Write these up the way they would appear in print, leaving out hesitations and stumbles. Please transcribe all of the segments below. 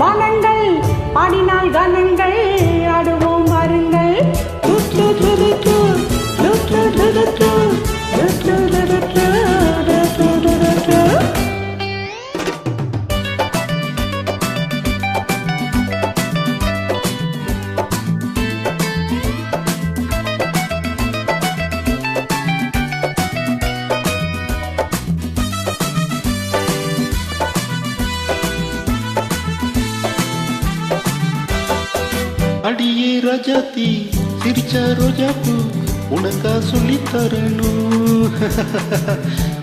வானங்கள் பாடினால் கானங்கள் ஆடுவோம் வாருங்கள். அடியே ராஜாத்தி சிரிச்சா ரோஜாப்பூ உனக்கா சொல்லி தரணும்.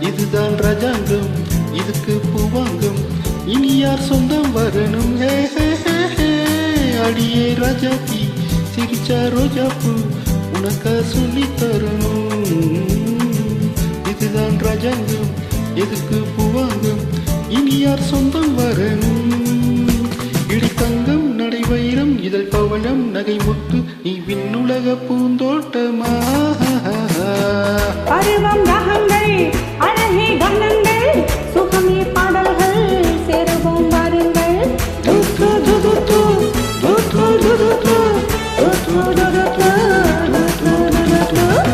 இதுதான் ராஜாங்கம், இதுக்கு பூவாங்கம், இனி யார் சொந்தம் வரணும். அடியே ராஜாத்தி சிரிச்சா ரோஜாப்பூ உனக்கா சொல்லி தரணும். இதுதான் ராஜாங்கம், எதுக்கு பூவாங்கம், இனி யார் சொந்தம் வரணும். இடித்தங்கம் நடை வைரம் இதழ் பவளம் நகை முத்து நீ விண்ணுலக பூந்தோட்டமா. பருவம் ரகங்கள் அழகே கண்ணங்கள் சுகமே பாடல்கள் சேருவோம் வாருங்கள்.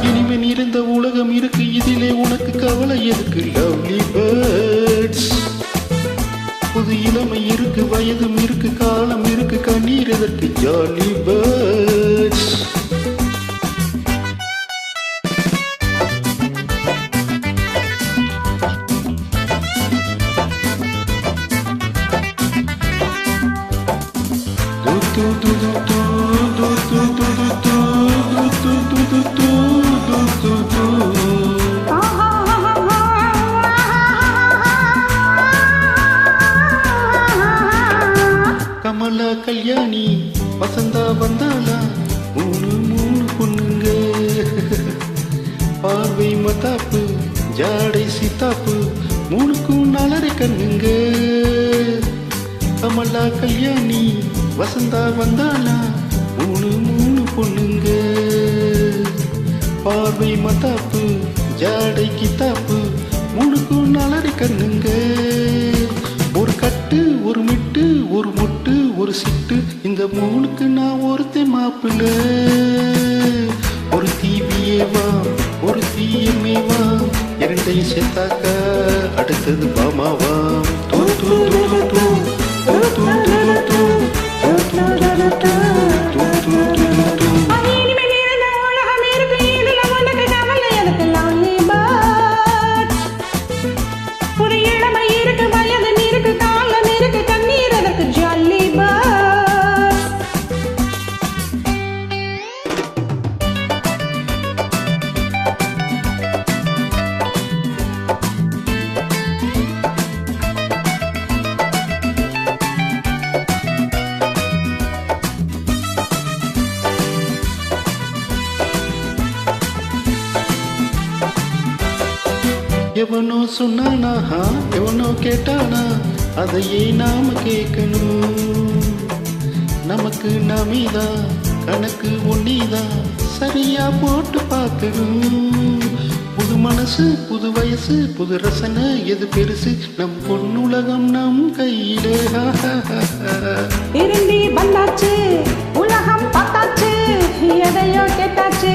இனிமே நிறைந்த உலகம் இருக்கு, இதிலே உனக்கு கவலை எதுக்கு. லவ்லி பேர்ட்ஸ், புது இளமை இருக்கு, வயதும் இருக்கு, காலம் இருக்கு, கண்ணீர் எதற்கு. Jolly birds. கமலா கல்யாணி வசந்தா வந்தாளா மூணு மூணு பொண்ணுங்க. பார்வை மத்தாப்பு ஜாடை சித்தாப்பு மூணுக்கும் நாலரை கண்ணுங்க. கமலா கல்யாணி வசந்தா வந்தாளா மூணு மூணு பொண்ணுங்க. பார்வை மத்தாப்பு ஜாடை கித்தாப்பு மூணுக்கும் நாலரை கண்ணுங்க. ஒரு கட்டு ஒரு மிட்டு ஒரு மொட்டு ஒரு சிட்டு இந்த மூணுக்கு நான் ஒருத்தன் மாப்பிள்ள. ஒரு தீவியேவா ஒரு தீயமேவா இரண்டையும் சேர்த்தாக்கா அடுத்தது பாமாவா. தூ தூ தூ தூ தூ தூ தூ தூ எவனோ சொன்னானா எவனோ கேட்டானா அதையே நாம கேட்கணும். நமக்கு நாமேதான் கணக்கு ஒன்னிதான் சரியா போட்டு பார்க்கணும். புது மனசு புது வயசு புது ரசனை எது பெருசு, நம் பொன்னுலகம் நம் கையிலே. திரும்பி வந்தாச்சு உலகம் பார்த்தாச்சு எதையோ கேட்டாச்சு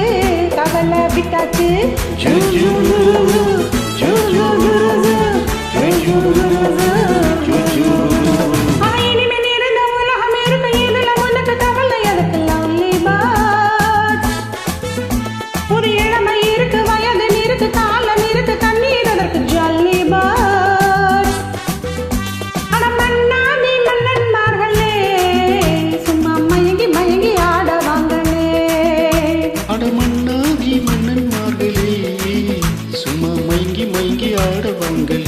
கவலை விட்டாச்சு. இனிமே நிறைந்த உலகம் இருக்கு, இதுல உனக்கு கவலை எதுக்கு. லவ்லி பேர்ட்ஸ், புது இளமை இருக்கு, வயது இருக்கு, காலம் இருக்கு, கண்ணீர் அதற்கு. ஜாலி பேர்ட்ஸ், அட மன்னாதி மன்னன்மார்களே சும்மா மயங்கி மயங்கி ஆட வாங்களே. அட மன்னாதி மன்னன்மார்களே சும்மா மயங்கி மயங்கி ஆட வாங்களே.